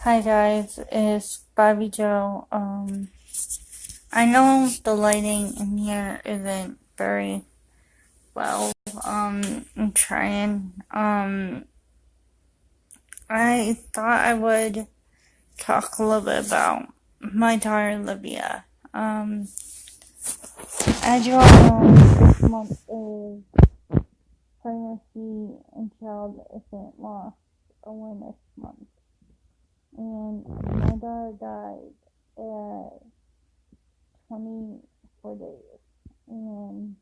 Hi guys, it's Bobby Joe. I know the lighting in here isn't very well. I'm trying. I thought I would talk a little bit about my daughter Olivia. As you all know, this month is Pregnancy and Child Infant Loss Awareness Month. And my daughter died at 24 days, and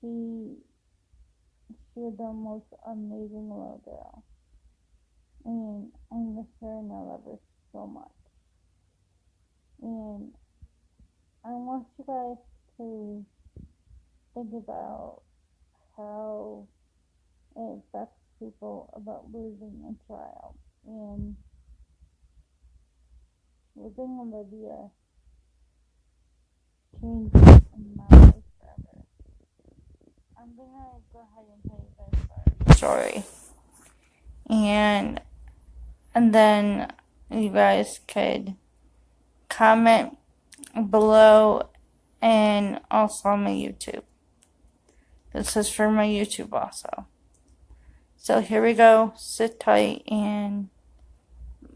she she was the most amazing little girl, and I miss her and I love her so much. And I want you guys to think about how it affects people about losing a child, and losing Olivia changed my life forever. I'm gonna go ahead and tell you guys the story, and then you guys could comment below and also on my YouTube. This is for my YouTube also. So here we go. Sit tight and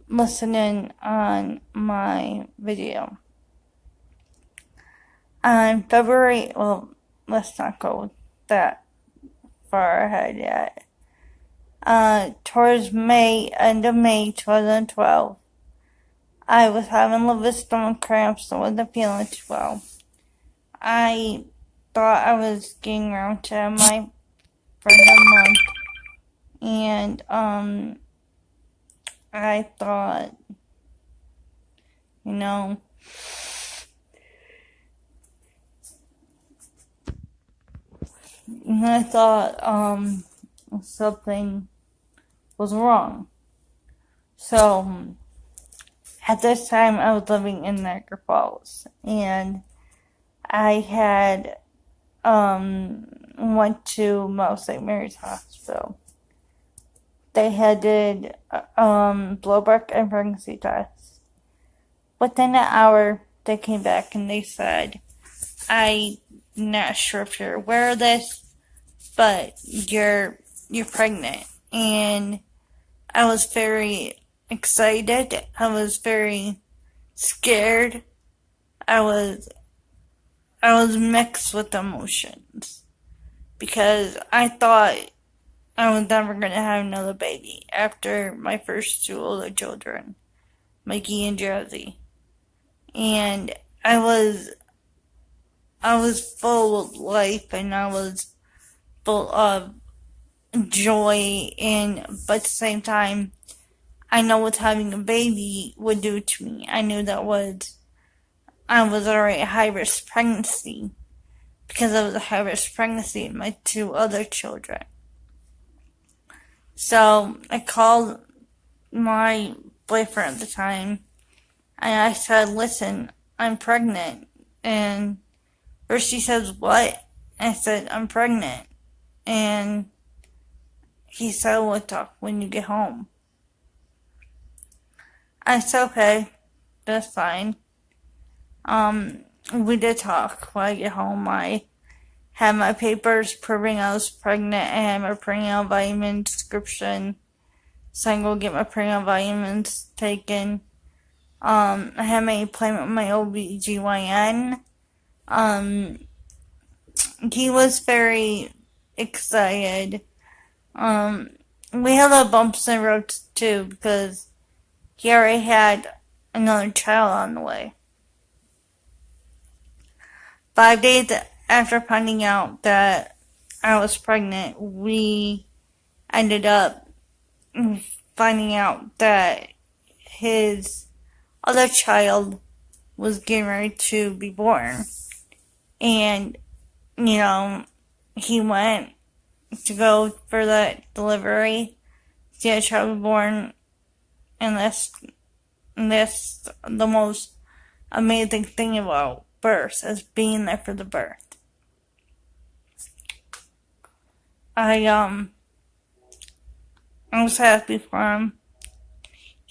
listen in on my video. On February, well, let's not go that far ahead yet. Towards end of May 2012, I was having a little bit of stomach cramps and wasn't feeling too well. I thought I was getting around to my pregnant month, and I thought, you know, something was wrong. So at this time, I was living in Niagara Falls, and I had went to Mount St. Mary's Hospital. They had did blood work and pregnancy tests. Within an hour, they came back and they said, "I'm not sure if you're aware of this, but you're pregnant." And I was very excited. I was very scared. I was mixed with emotions because I thought I was never going to have another baby after my first two older children, Mikey and Josie. And I was full of life, and I was full of joy, but at the same time, I know what having a baby would do to me. I knew I was already a high-risk pregnancy because I was a high-risk pregnancy in my two other children. So I called my boyfriend at the time, and I said, "Listen, I'm pregnant." And first he says, "What?" I said, "I'm pregnant." And he said, "We'll talk when you get home." I said, "Okay, that's fine." We did talk when I get home. I had my papers proving I was pregnant. I had my prenatal vitamin description, so I can go get my prenatal vitamins taken. I had my appointment with my OBGYN. He was very excited. We had a little bumps in the road too because he already had another child on the way. 5 days after finding out that I was pregnant, we ended up finding out that his other child was getting ready to be born. And, you know, he went to go for that delivery, see a child born, and that's the most amazing thing about birth, is being there for the birth. I was happy for him.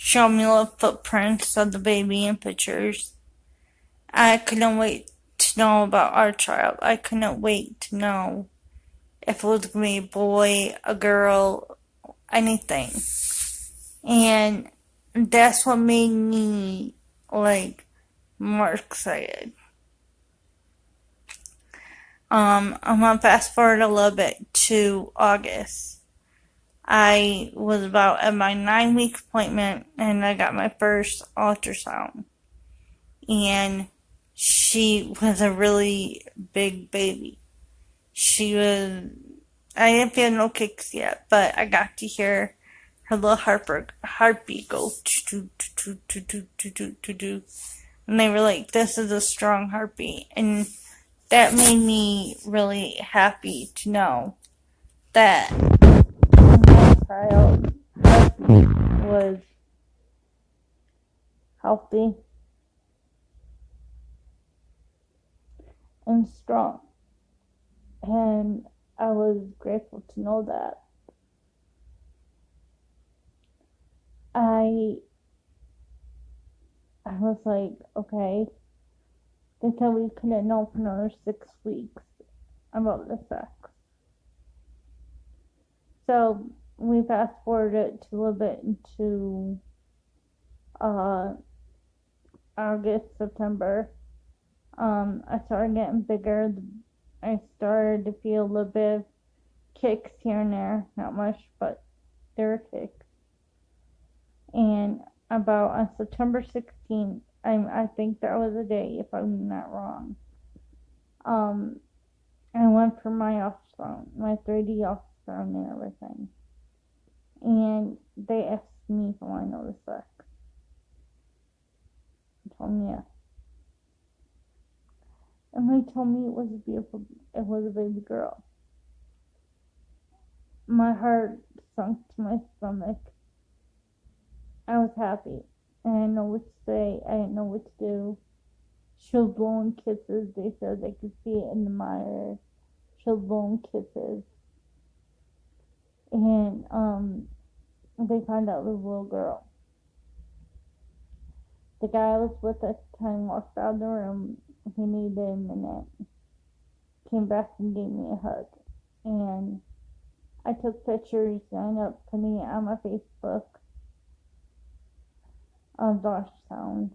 show me little footprints of the baby in pictures. I couldn't wait to know about our child. I couldn't wait to know if it was going to be a boy, a girl, anything. And that's what made me, like, more excited. I'm gonna fast forward a little bit to August. I was about at my 9 week appointment and I got my first ultrasound. And she was a really big baby. She was, I didn't feel no kicks yet, but I got to hear her little heartbeat go do. And they were like, this is a strong heartbeat. And that made me really happy to know that my child's heartbeat was healthy and strong. And I was grateful to know that. I was like, okay, they said we couldn't know for another 6 weeks about the sex. So we fast forwarded to a little bit into August, September. I started getting bigger. I started to feel a little bit of kicks here and there, not much, but there were kicks. And about on September 16th, I think that was the day, if I'm not wrong. I went for my ultrasound, my 3D ultrasound and everything. And they asked me if I want to know the sex. I told them yes. And they told me it was a baby girl. My heart sunk to my stomach. I was happy. I didn't know what to say. I didn't know what to do. She was blowing kisses. They said they could see it in the mire. She was blowing kisses. And they found out it was a little girl. The guy I was with at the time walked out of the room. He needed a minute. Came back and gave me a hug. And I took pictures and I ended up putting it on my Facebook of the ultrasounds.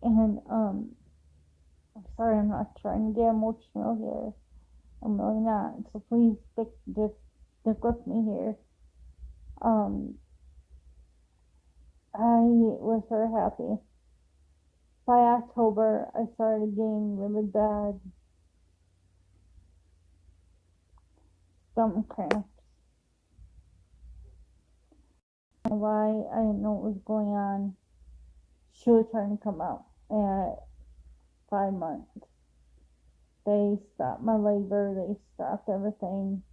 And I'm sorry, I'm not trying to get emotional here. I'm really not. So please stick with me here. I was very happy. By October, I started getting really bad stomach cramps. Why? I didn't know what was going on. She was trying to come out at 5 months. They stopped my labor. They stopped everything.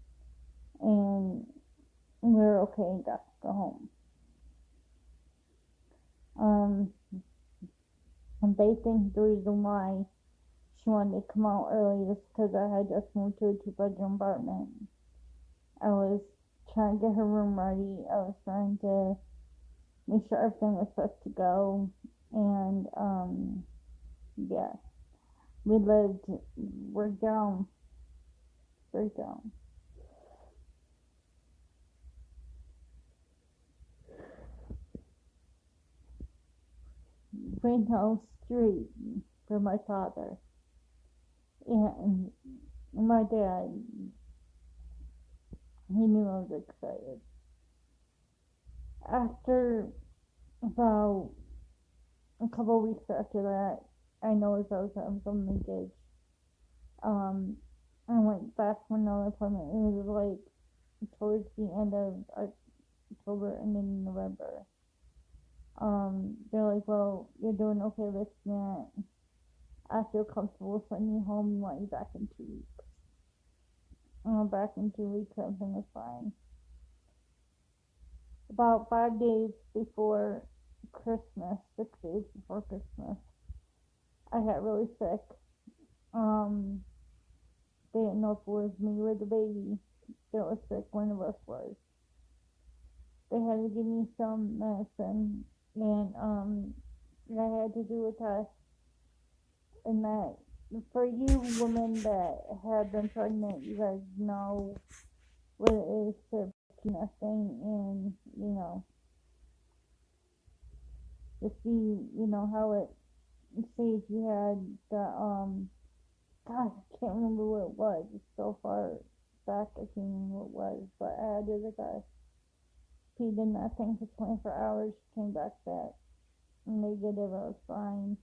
And we were okay and got to go home. And they think the reason why she wanted to come out early was because I had just moved to a 2-bedroom apartment. I was trying to get her room ready. I was trying to make sure everything was set to go. And, yeah. We lived, we're down, straight down. Greenhouse Street for my father. And my dad, he knew I was excited. After about a couple of weeks after that, I noticed I was having some leakage. I went back for another appointment. It was like towards the end of October and in November. They're like, well, you're doing okay with that. I feel comfortable sending you home. We want you back in 2 weeks. Back in 2 weeks, everything was fine. About 5 days before Christmas, 6 days before Christmas, I got really sick. They didn't know if it was me or the baby that was sick. One of us was. they had to give me some medicine, and I had to do a test, and that for you women that have been pregnant, you guys know what it is to keep nothing, and to see how it says you had the God, I can't remember what it was. It's so far back, I can't remember what it was, but I had to do the test. He did nothing for 24 hours, came back that negative, I was fine.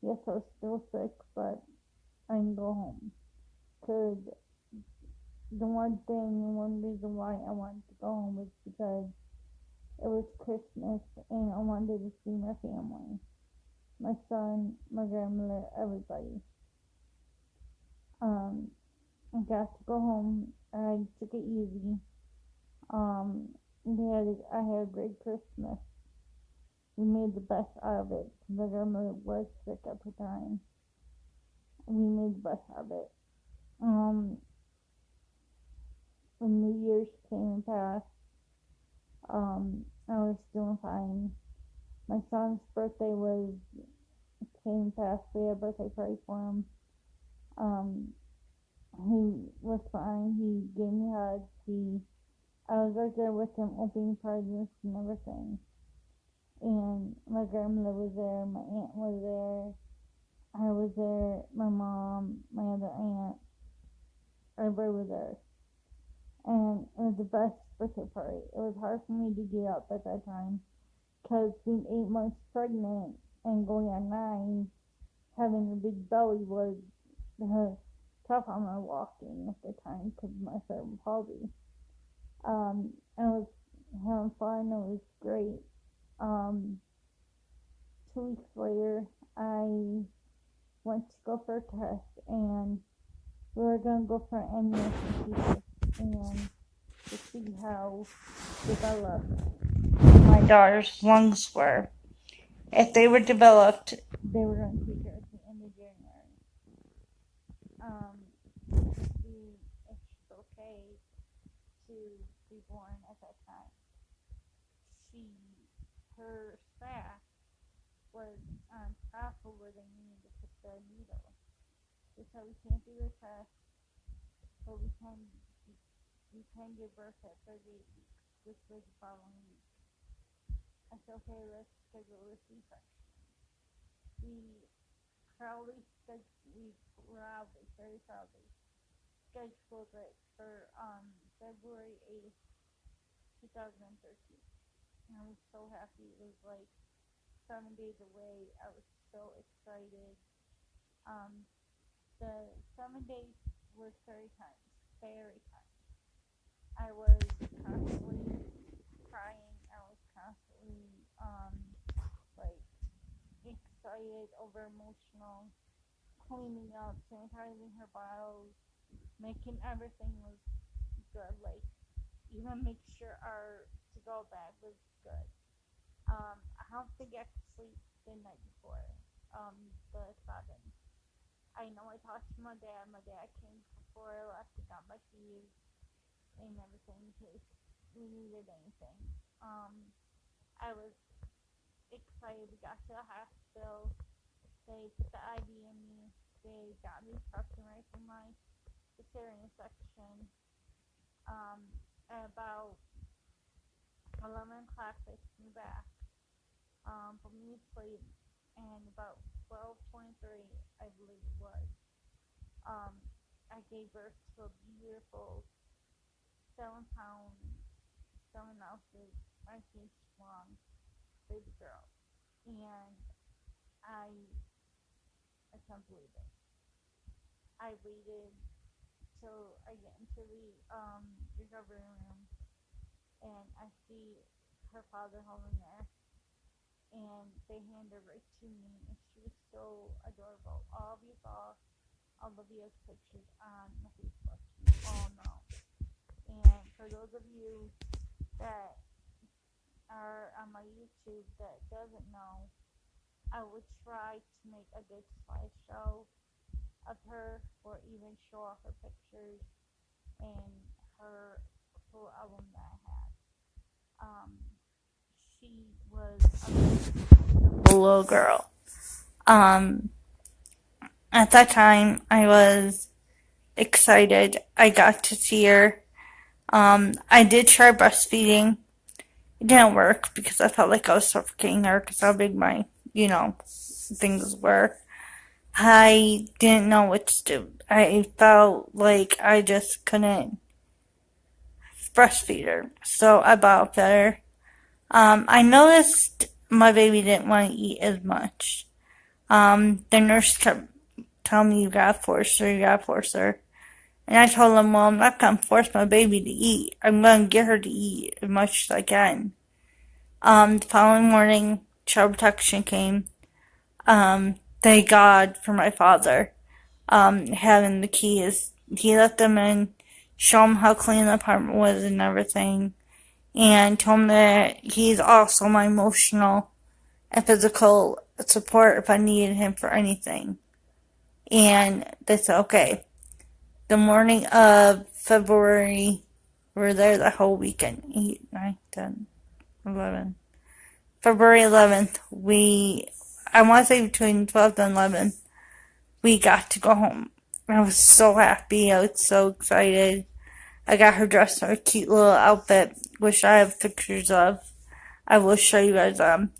Yes, I was still sick, but I can go home. Because the one reason why I wanted to go home was because it was Christmas and I wanted to see my family. My son, my grandmother, everybody. I got to go home. I took it easy. Um, I had a great Christmas. We made the best out of it. My grandmother was sick at the time. We made the best out of it. When New Year's came and passed, I was doing fine. My son's birthday came and passed. We had a birthday party for him. Um, he was fine. He gave me hugs. I was right there with him, opening presents and everything. And my grandmother was there. My aunt was there. I was there. My mom, my other aunt, everybody was there. And it was the best birthday party. It was hard for me to get up at that time because being 8 months pregnant and going on 9, having a big belly was tough on my walking at the time because of my cerebral palsy. I was having fun. It was great. 2 weeks later, I went to go for a test, and we were going to go for an amniocentesis and to see how developed my daughter's lungs were. If they were developed, they were going to take her at the end of January. To see if she's okay to be born at that time. Her staff was on top of where they needed to put the needle. They said we can't do the test, but we can give birth at 38 weeks, which was the following week. I said, okay, let's schedule a C-section. We very proudly scheduled it for February 8th, 2013. And I was so happy. It was like 7 days away. I was so excited. The 7 days were very tense, very tense. I was constantly crying. I was constantly like excited, over emotional, cleaning up, sanitizing her bottles, making everything was good. Like even make sure our to-go bag was good. I don't think I could sleep the night before. The 7th. I know I talked to my dad. My dad came before I left and got my keys and everything in case we needed anything. I was excited. We got to the hospital. They put the IV in me. They got me prepped and ready for my cesarean section. At about 11 o'clock, they took me back. Put me to sleep, and about 12:23, I believe it was, I gave birth to a beautiful 7 pound, 7 ounces, 19 inches long baby girl, and I I can't believe it. I waited till I get into the recovery room, and I see her father holding her, and they hand her right to me, and she was so adorable. All of you saw Olivia's pictures on my Facebook. You all know. And for those of you that are on my YouTube that doesn't know, I would try to make a good slideshow of her, or even show off her pictures and her full album that I had. was a beautiful little girl. Um, at that time, I was excited. I got to see her. I did try breastfeeding. It didn't work because I felt like I was suffocating her because how big my, things were. I didn't know what to do. I felt like I just couldn't breastfeed her. So I bottle fed her. I noticed my baby didn't want to eat as much. The nurse kept telling me, you gotta force her, you gotta force her. And I told him, well, I'm not gonna force my baby to eat. I'm gonna get her to eat as much as I can. The following morning, child protection came. Thank God for my father, having the keys. He let them in, show them how clean the apartment was and everything, and told him that he's also my emotional and physical support if I needed him for anything. And they said, okay. The morning of February, we were there the whole weekend. 8, 9, 10, 11. February 11th, I want to say between 12th and 11th, we got to go home. I was so happy. I was so excited. I got her dressed in a cute little outfit, which I have pictures of. I will show you guys them.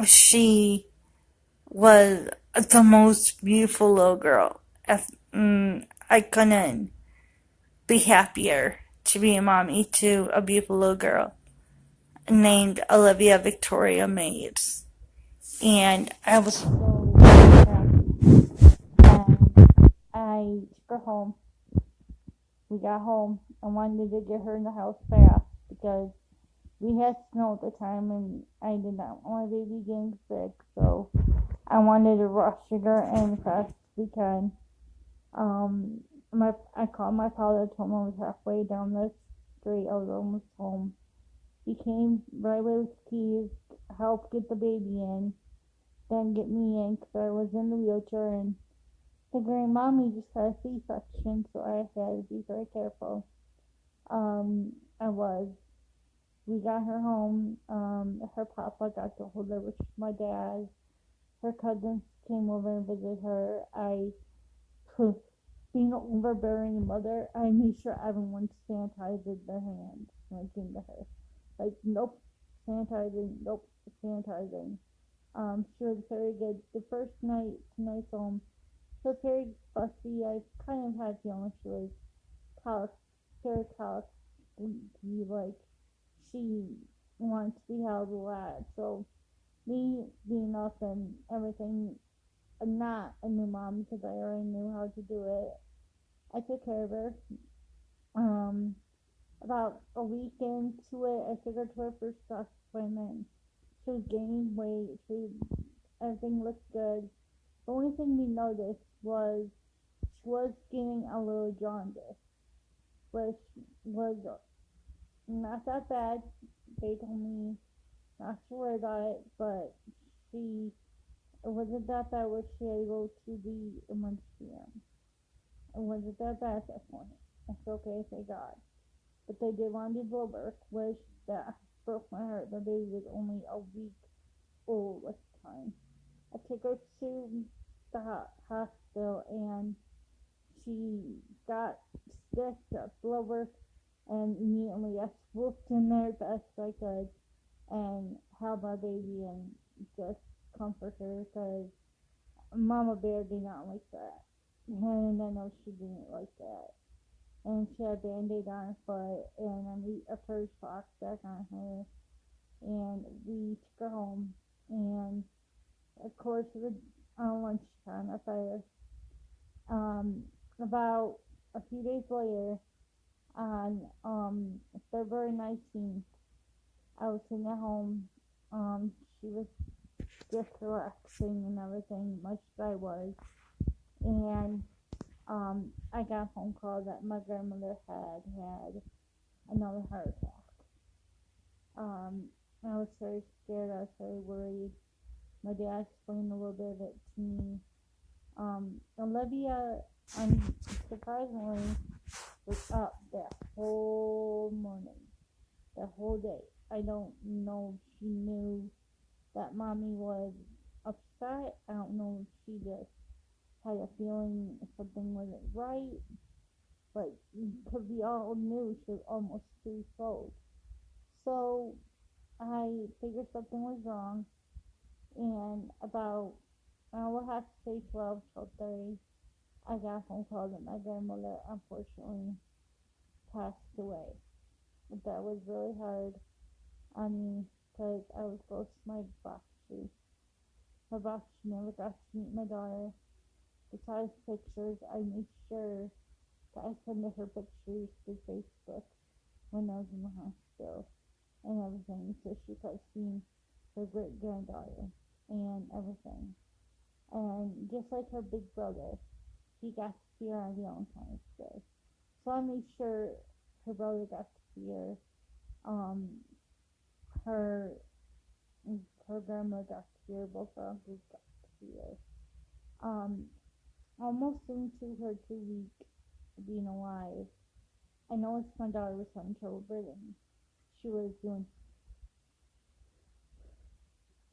She was the most beautiful little girl. I couldn't be happier to be a mommy to a beautiful little girl named Olivia Victoria Mays. And I was so happy. And I took her home. We got home. I wanted to get her in the house fast because we had snow at the time and I did not want my baby getting sick. So I wanted to rush her in fast as we can. I called my father, told him I was halfway down the street. I was almost home. He came right away with keys, helped get the baby in, then get me in because I was in the wheelchair and figuring mommy just had a C-section, so I had to be very careful. I was. We got her home. Her papa got to hold her, which was my dad. Her cousins came over and visited her. Being an overbearing mother, I made sure everyone sanitized their hands when I came to her. Like, nope, sanitizing, nope, sanitizing. She was very good. The first tonight's home, she was very fussy. I kind of had a feeling she was very colic, like, she wants to be held a lot. So, me being up and everything, I'm not a new mom because I already knew how to do it. I took care of her. About a week into it, I took her to her first doctor's appointment. She was gaining weight. Everything looked good. The only thing we noticed was she was getting a little jaundice, which was not that bad. They told me not to worry about it, but it wasn't that bad where she had to go to the emergency room. It wasn't that bad at that point. It's okay, thank God. But they did want to do blood work, which that broke my heart. The baby was only a week old at the time. I took her to the hospital and she got sick, got blood work, and immediately I swooped in there best I could and held my baby and just comfort her because Mama Bear did not like that. And I know she didn't like that. And she had a band-aid on her foot and a first box back on her. And we took her home. And of course, it was on lunchtime. About a few days later, on February 19th, I was sitting at home. She was just relaxing and everything, much as I was. And I got a phone call that my grandmother had another heart attack. I was very scared. I was very worried. My dad explained a little bit of it to me. Olivia, surprisingly, was up that whole morning, the whole day. I don't know if she knew that mommy was upset. I don't know if she just had a feeling something wasn't right. But because we all knew she was almost 2 years old. So I figured something was wrong. And about, I will have to say 12:30, I got a phone call that my grandmother unfortunately passed away. But that was really hard on me because I was close to my Bakshi. My Bakshi never got to meet my daughter. Besides pictures, I made sure that I sent her pictures to Facebook when I was in the hospital and everything so she could have seen her great granddaughter and everything. And just like her big brother, he got to see her on Valentine's Day. So I made sure her brother got to see her. Um, her her grandma got to see her. Both her uncles got to see her. Um, almost into her 2 week being alive, I noticed my daughter was having trouble breathing. She was doing,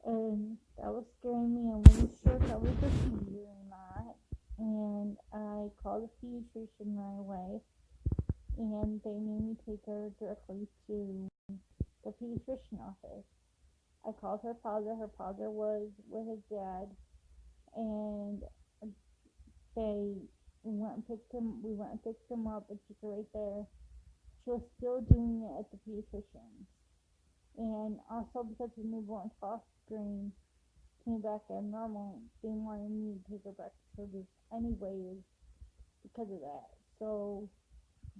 and that was scaring me. I wasn't sure if that was a seizure or not. And I called the pediatrician right away, and they made me take her directly to the pediatrician office. I called her father. Her father was with his dad, and they went and picked him. We went and picked him up and took her right there. She was still doing it at the pediatrician's, and also because the newborn cough screen came back abnormal, they wanted me to take her back to surgery anyways because of that. So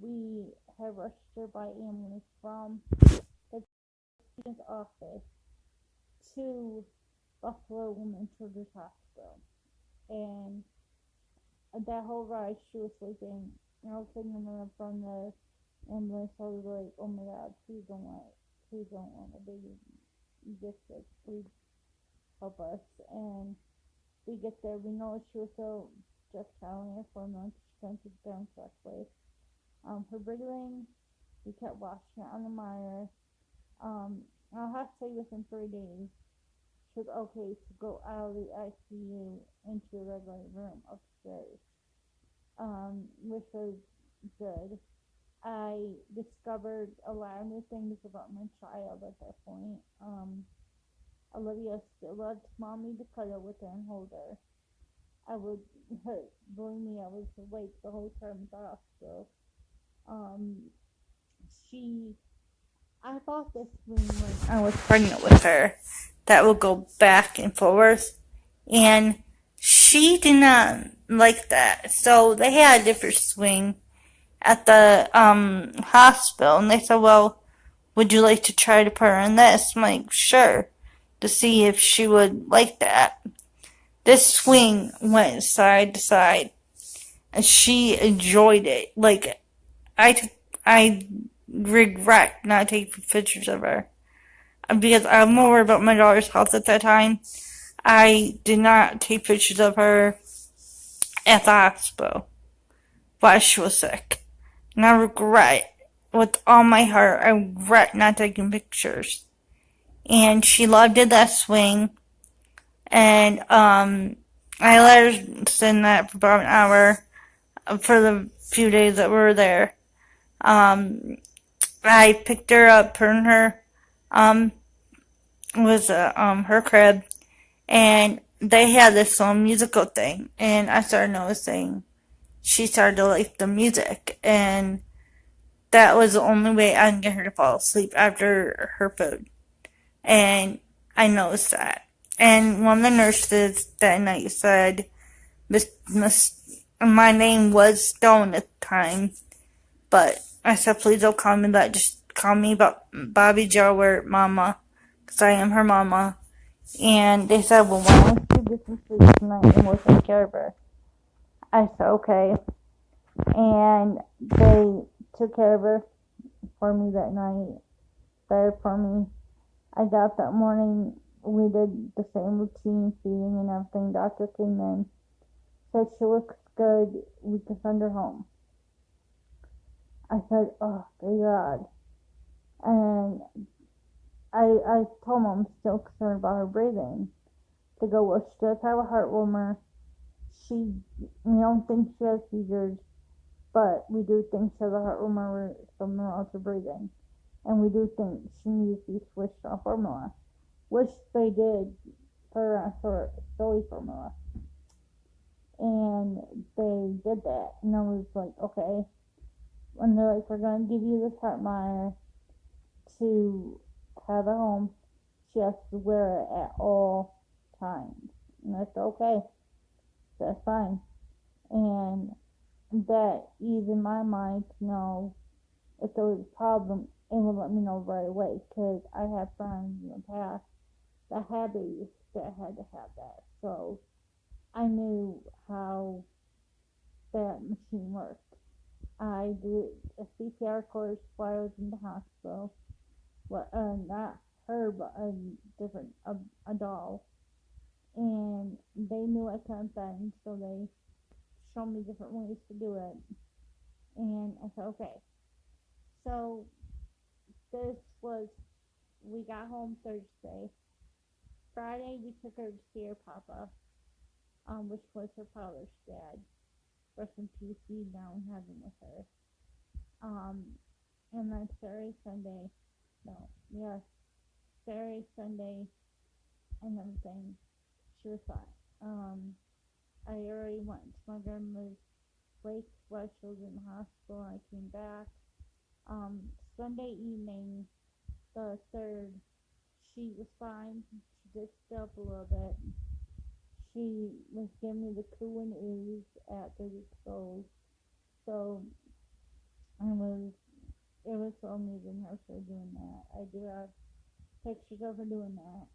we had rushed her by ambulance from the patient's office to Buffalo Women's Children's Hospital. And that whole ride, she was sleeping. And I was sitting from the ambulance. I was like, "Oh my God, please don't let my baby get sick. Please help us." And we get there. We know she was still just telling her for a month. She couldn't take it down correctly. Her breathing, we kept watching it on the monitor. I'll have to say within 3 days, she was okay to go out of the ICU into a regular room upstairs, which was good. I discovered a lot of new things about my child at that point. Olivia still loved mommy to cuddle with her and hold her. I would, believe me, I was awake the whole time at the hospital. Um, I bought this swing when I was pregnant with her that would go back and forth, and she did not like that. So they had a different swing at the hospital, and they said, "Well, would you like to try to put her in this?" I'm like, "Sure," to see if she would like that. This swing went side to side, and she enjoyed it. Like I regret not taking pictures of her because I'm more worried about my daughter's health at that time. I did not take pictures of her at the hospital while she was sick. And I regret, with all my heart, I regret not taking pictures. And she loved it, that swing. And I let her sit in that for about an hour for the few days that we were there. I picked her up, put her in her her crib, and they had this musical thing, and I started noticing she started to like the music, and that was the only way I can get her to fall asleep after her food. And I noticed that. And one of the nurses that night said, my name was Stone at the time, but I said, "Please don't call me that. Just call me Bobby Joe or Mama, because I am her mama." And they said, "Well, why don't you get some sleep tonight and we'll take care of her?" I said, "Okay." And they took care of her for me that night, there for me. I got up that morning, we did the same routine, feeding and everything. Doctor came in, said she looks good, we can send her home. I said, "Oh, thank God." And I told mom I'm still concerned about her breathing. They go, well, she does have a heart murmur. We don't think she has seizures, but we do think she has a heart murmur, something wrong with her breathing. And we do think she needs to be switched off formula, which they did for soy formula. And they did that. And I was like, okay. And they're like, we're going to give you this heart monitor to have at home. She has to wear it at all times. And I said, okay, that's fine. And that eased in my mind to know if there was a problem, it would let me know right away. Because I have friends in the past that had babies that had to have that. So I knew how that machine worked. I did a CPR course while I was in the hospital. Well, not her, but a doll. And they knew I couldn't bend, so they showed me different ways to do it. And I said, okay. So this was, we got home Thursday. Friday, we took her to see her papa, which was her father's dad. Rest in peace, he's now in heaven with her. Um, and then Saturday, Sunday, no, yeah, Saturday, Sunday, and everything, she was fine. I already went to my grandma's wake while she was in the hospital, and I came back. Sunday evening, the 3rd, she was fine. She did stay up a little bit. She was giving me the coo and ooze at 3 weeks old. So it was so amazing how she was doing that. I do have pictures of her doing that.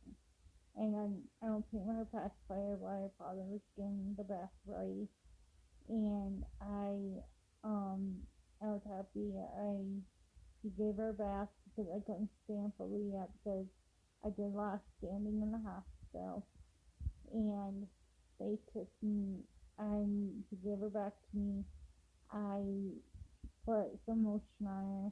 And I don't think her pacifier while her father was getting the bath ready. And I was happy. He gave her a bath because I couldn't stand fully yet because I did a lot of standing in the hospital. And they took me, and he gave her back to me. I put some lotion on her.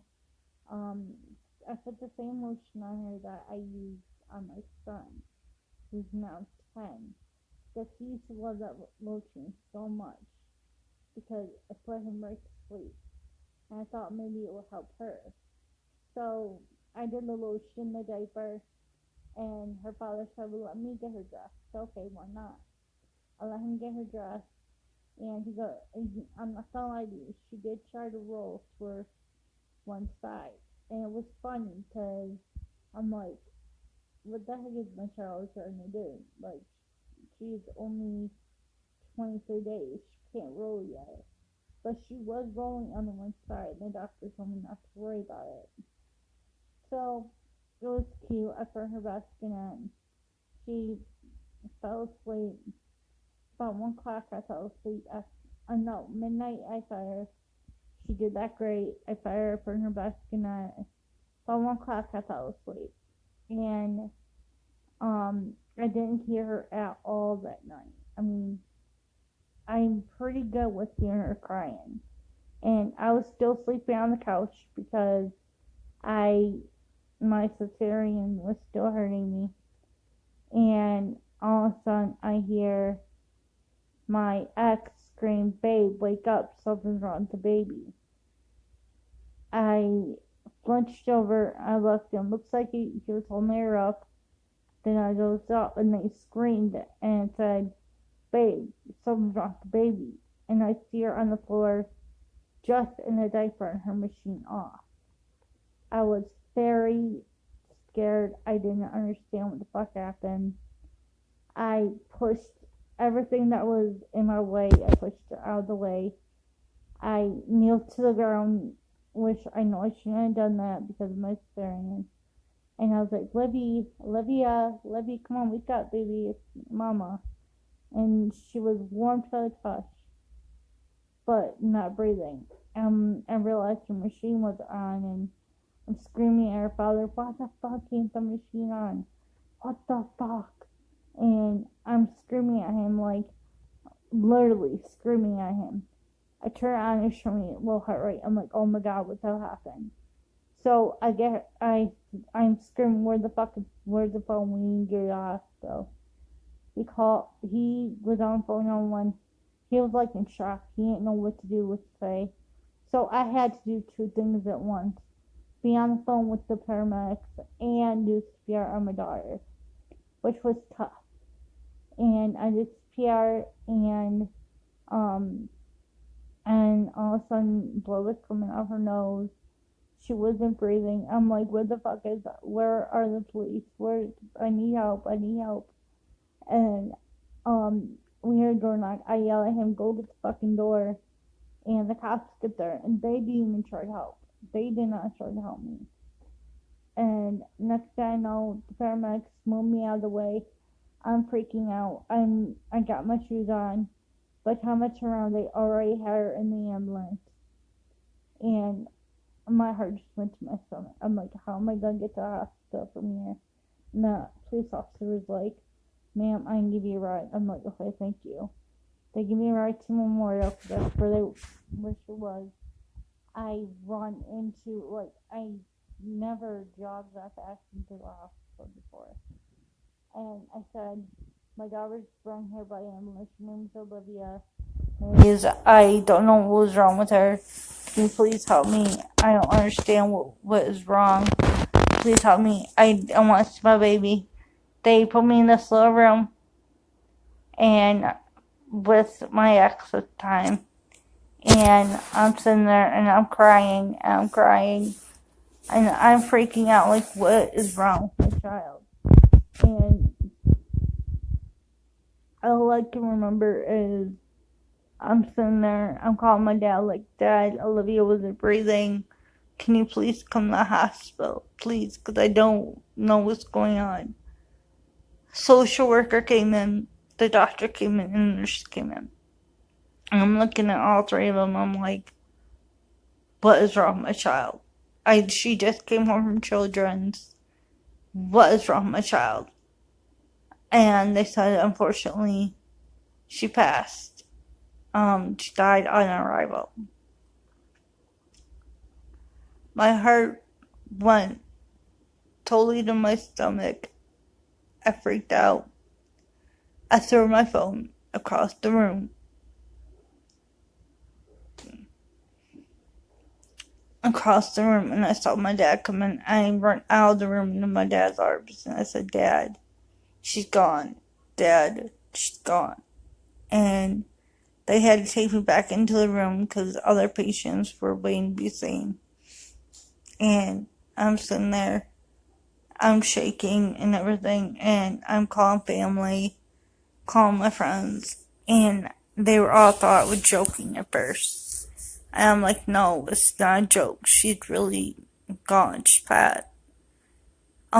I put the same lotion on her that I used on my son, who's now 10. Because he used to love that lotion so much because it put him right to sleep. And I thought maybe it would help her. So I did the lotion in the diaper, and her father said, well, let me get her dressed. So, okay, why not? I let him get her dressed, and he goes, I'm not gonna lie to you, she did try to roll to her one side. And it was funny because I'm like, what the heck is my child trying to do? Like, she's only 23 days. She can't roll yet. But she was rolling on the one side, and the doctor told me not to worry about it. So it was cute. I put her basket in. She fell asleep. About 1 o'clock, I fell asleep. No, midnight, I fed her. She did that great. I fed her, put her basket in. About 1 o'clock, I fell asleep. And I didn't hear her at all that night. I mean, I'm pretty good with hearing her crying. And I was still sleeping on the couch because my cesarean was still hurting me. And all of a sudden, I hear my ex scream, babe, wake up, something's wrong with the baby. I flinched over, I looked, and looks like he was holding her up. Then I goes up, and they screamed and said, babe, something's wrong with the baby. And I see her on the floor, just in a diaper and her machine off. I was very scared. I didn't understand what the fuck happened. I pushed everything that was in my way. I pushed it out of the way. I kneeled to the ground, which I know I shouldn't have done that because of my cesarean. And I was like, Olivia, come on, wake up, baby, it's mama. And she was warm to the touch, but not breathing. I realized the machine was on, and I'm screaming at her father, what the fuck ain't the machine on? What the fuck? And I'm screaming at him, like, literally screaming at him. I turn on and show me a low heart rate. I'm like, oh my god, what the hell happened? So I'm screaming, where's the phone? We need to get to the hospital. He was on phone on one. He was like in shock. He didn't know what to do, what to say. So I had to do two things at once. Be on the phone with the paramedics and do CPR on my daughter, which was tough. And I did CPR um and all of a sudden blood was coming out her nose. She wasn't breathing. I'm like, where are the police? I need help, I need help. And we hear a door knock. I yell at him, go get the fucking door. And the cops get there, and they didn't even try to help. They did not try to help me. And next thing I know, the paramedics moved me out of the way. I'm freaking out. I got my shoes on. By the time I turn around, they already had her in the ambulance. And my heart just went to my stomach. I'm like, how am I gonna get to the hospital from here? And the police officer was like, ma'am, I can give you a ride. I'm like, okay, thank you. They give me a ride to Memorial because that's where she was. I run into, I never jogged that fast into the hospital before. And I said, my daughter's brought here by ambulance. Her name's Olivia. I don't know what was wrong with her. Can you please help me? I don't understand what is wrong. Please help me. I want to see my baby. They put me in this little room and with my ex at the time. And I'm sitting there and I'm crying and I'm crying. And I'm freaking out like, what is wrong with my child? And all I can remember is I'm sitting there, I'm calling my dad like, Dad, Olivia wasn't breathing. Can you please come to the hospital? Please, because I don't know what's going on. Social worker came in, the doctor came in, and the nurse came in. And I'm looking at all three of them. I'm like, what is wrong with my child? She just came home from children's. What is wrong with my child? And they said, unfortunately, she passed. She died on arrival. My heart went totally to my stomach. I freaked out. I threw my phone across the room. And I saw my dad come in. I ran out of the room into my dad's arms and I said, Dad, she's gone. Dad, she's gone. And they had to take me back into the room because other patients were waiting to be seen. And I'm sitting there, I'm shaking and everything, and I'm calling family, calling my friends, and they were all thought I was joking at first. And I'm like, no, it's not a joke. She's really gone. She's bad. They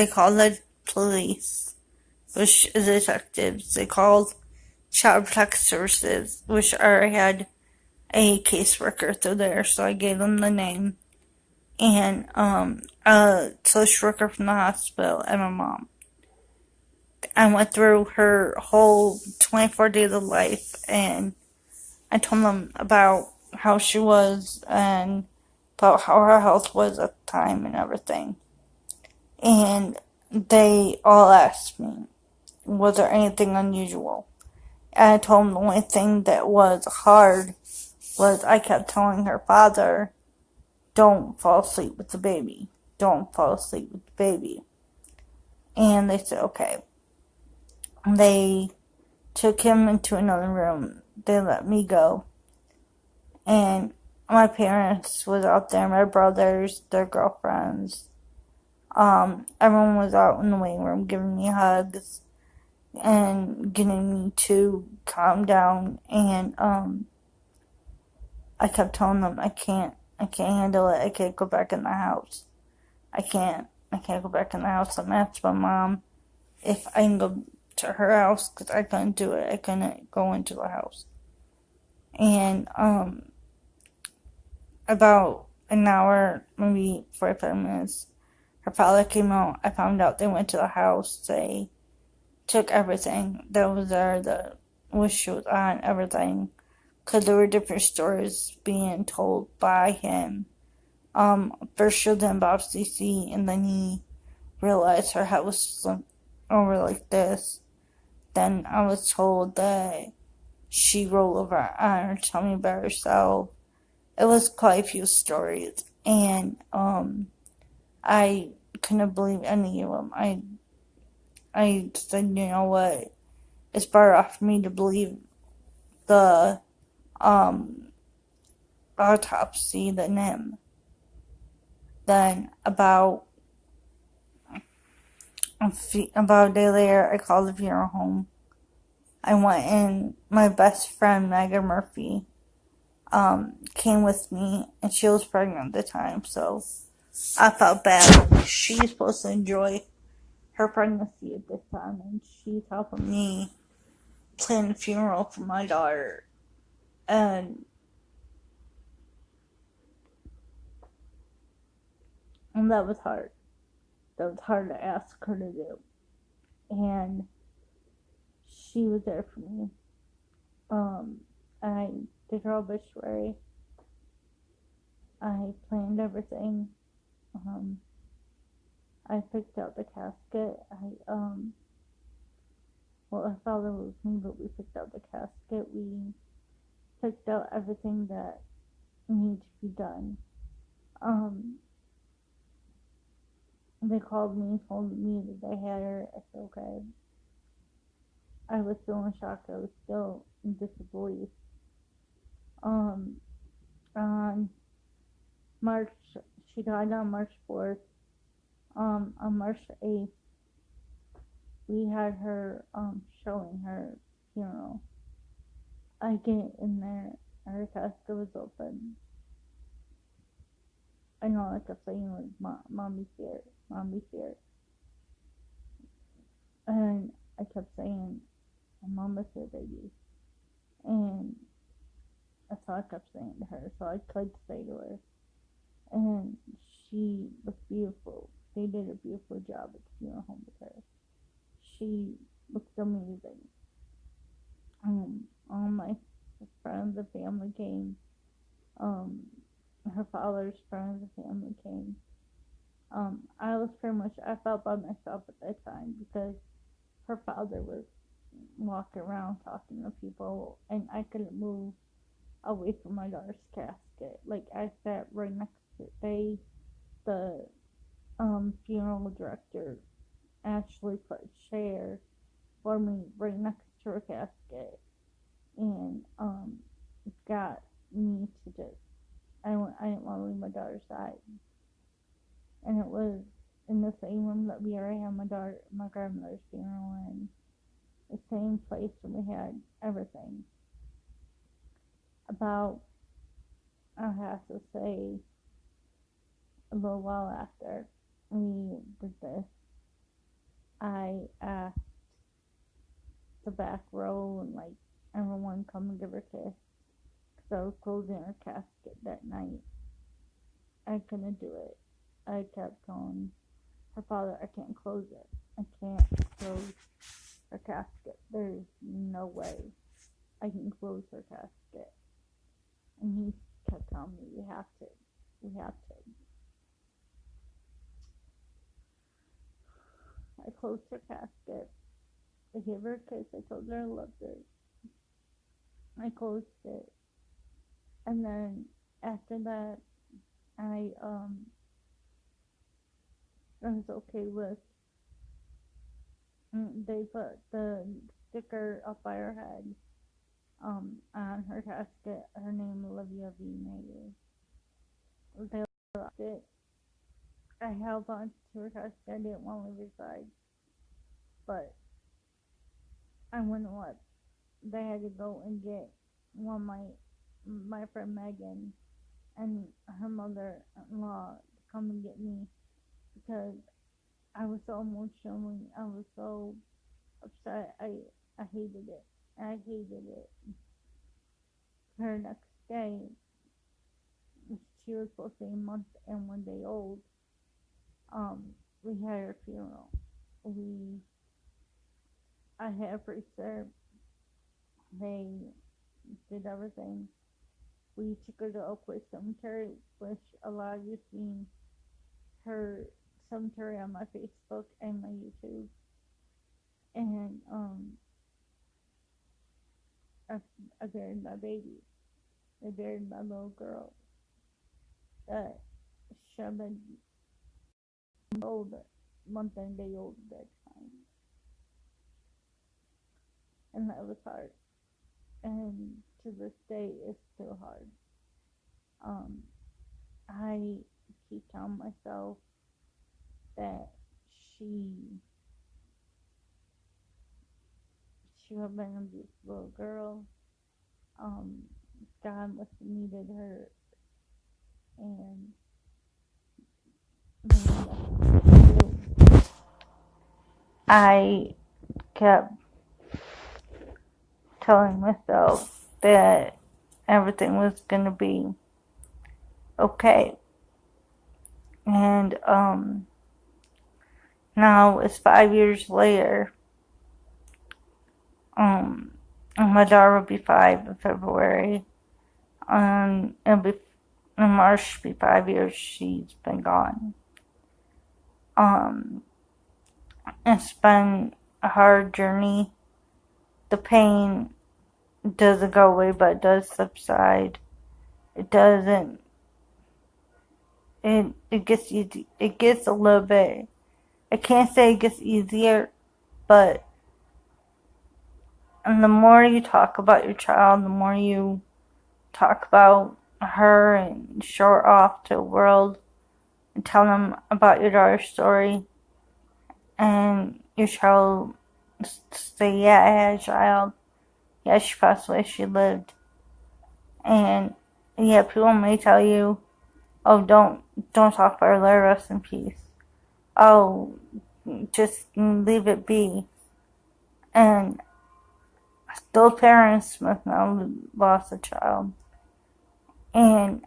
called the police, which is detectives. They called Child Protective Services, which already had a caseworker through there, so I gave them the name. And a social worker from the hospital and my mom. I went through her whole 24 days of life and I told them about how she was and about how her health was at the time and everything. And they all asked me, was there anything unusual? And I told them the only thing that was hard was I kept telling her father, don't fall asleep with the baby. Don't fall asleep with the baby. And they said, okay. They took him into another room. They let me go. And my parents was out there, my brothers, their girlfriends. Everyone was out in the waiting room giving me hugs and getting me to calm down. And I kept telling them I can't handle it. I can't go back in the house. I can't go back in the house. I'm asked my mom if I can go to her house because I couldn't do it. I couldn't go into the house. And about an hour, maybe 45 minutes, her father came out. I found out they went to the house. They took everything that was there, the wish she was on, everything. because there were different stories being told by him. First showed them Bob CC, and then he realized her head was over like this. Then I was told that she rolled over on her tummy by herself. It was quite a few stories, and I couldn't believe any of them. I said, you know what? It's better off for me to believe the um autopsy than him. Then about a day later, I called the funeral home. I went and my best friend Megan Murphy came with me, and she was pregnant at the time, so I felt bad. She's supposed to enjoy her pregnancy at this time, and she's helping me plan the funeral for my daughter. And that was hard. That was hard to ask her to do. And she was there for me. I did her obituary. I planned everything. Um, I picked out the casket. Her father was with me, but we picked out the casket. We picked out everything that needed to be done. They called me, told me that they had her. I said, okay. I was still in shock. I was still in disbelief. On March, she died on March 4th. On March 8th, we had her showing her funeral. I get in there, her casket was open. I know I kept saying, like, Mom, be scared. Mom, be scared. And I kept saying, Mom is here, baby. And that's all I kept saying to her. So I tried to say to her. And she was beautiful. They did a beautiful job at the funeral home with her. She looked amazing. All my friends and family came. Her father's friends and family came. I felt by myself at that time because her father was walking around talking to people, and I couldn't move away from my daughter's casket. Like, I sat right next to the funeral director actually put a chair for me right next to her casket, and got me to just I didn't want to leave my daughter's side. And it was in the same room that we already had my grandmother's funeral in, the same place, and we had everything. About, I have to say, a little while after we did this, I asked the back row and, like, everyone come and give her a kiss, because I was closing her casket that night. I couldn't do it. I kept going, her father, I can't close it. I can't close her casket. There's no way I can close her casket. And he kept telling me, we have to. We have to. I closed her casket. I gave her a kiss. I told her I loved her. I closed it. And then after that, I was okay with, they put the sticker up by her head, on her casket, her name Olivia V. Mayer. They left it. I held on to her casket. I didn't want to leave her side, but I wouldn't let. They had to go and get my friend Megan and her mother-in-law to come and get me, because I was so emotional. I was so upset. I hated it. I hated it. Her next day, she was supposed to be a month and 1 day old. We had her funeral. I had a priest there. They did everything. We took her to Oakwood Cemetery, which a lot of you seen her cemetery on my Facebook and my YouTube. And I, I buried my baby. I buried my little girl that should have been old, month and day old at that time. And that was hard. And to this day, it's still hard. I keep telling myself that she would have been a beautiful little girl. God must have needed her, and I kept telling myself that everything was gonna be okay. And now it's 5 years later. My daughter will be 5 in February. It'll be in March. Be 5 years she's been gone. It's been a hard journey. The pain doesn't go away, but it does subside. It doesn't. It gets easy. It gets a little bit. I can't say it gets easier, but and the more you talk about your child, the more you talk about her and show her off to the world and tell them about your daughter's story, and your child say, yeah, I had a child. Yeah, she passed away, she lived. And yeah, people may tell you, oh, don't talk about her, let her rest in peace. Oh, just leave it be. And those parents must not have lost a child. And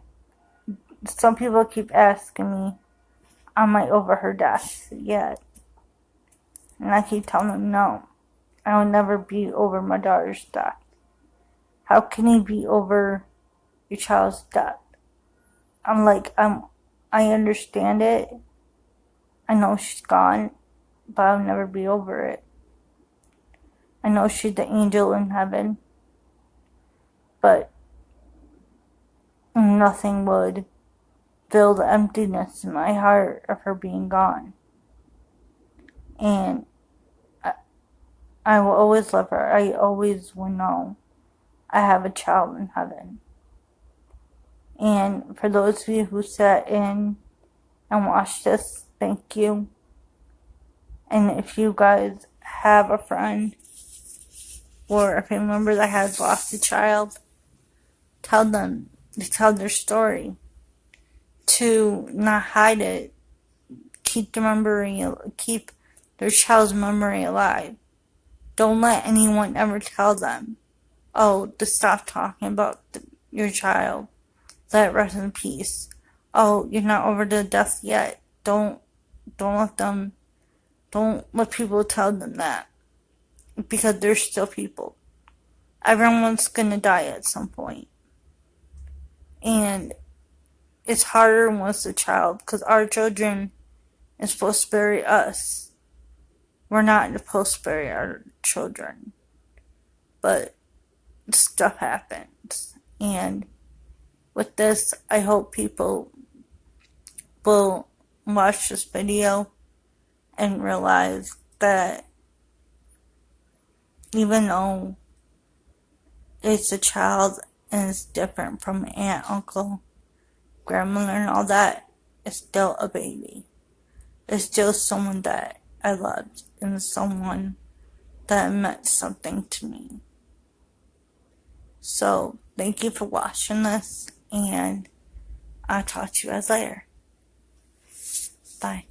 some people keep asking me, am I over her death yet? And I keep telling them, no, I will never be over my daughter's death. How can you be over your child's death? I understand it. I know she's gone, but I'll never be over it. I know she's the angel in heaven, but nothing would fill the emptiness in my heart of her being gone. And I will always love her. I always will know I have a child in heaven. And for those of you who sat in and watched this, thank you. And if you guys have a friend or a family member that has lost a child, tell them to tell their story, to not hide it, keep their child's memory alive. Don't let anyone ever tell them, oh, to stop talking about your child. Let it rest in peace. Oh, you're not over the death yet. Don't let people tell them that. Because they're still people. Everyone's gonna die at some point. And it's harder when it's a child, because our children are supposed to bury us. We're not supposed to bury our children. But stuff happens. And with this, I hope people will watch this video and realize that even though it's a child and it's different from aunt, uncle, grandmother, and all that, it's still a baby. It's still someone that I loved and someone that meant something to me. So, thank you for watching this, and I'll talk to you guys later. Bye.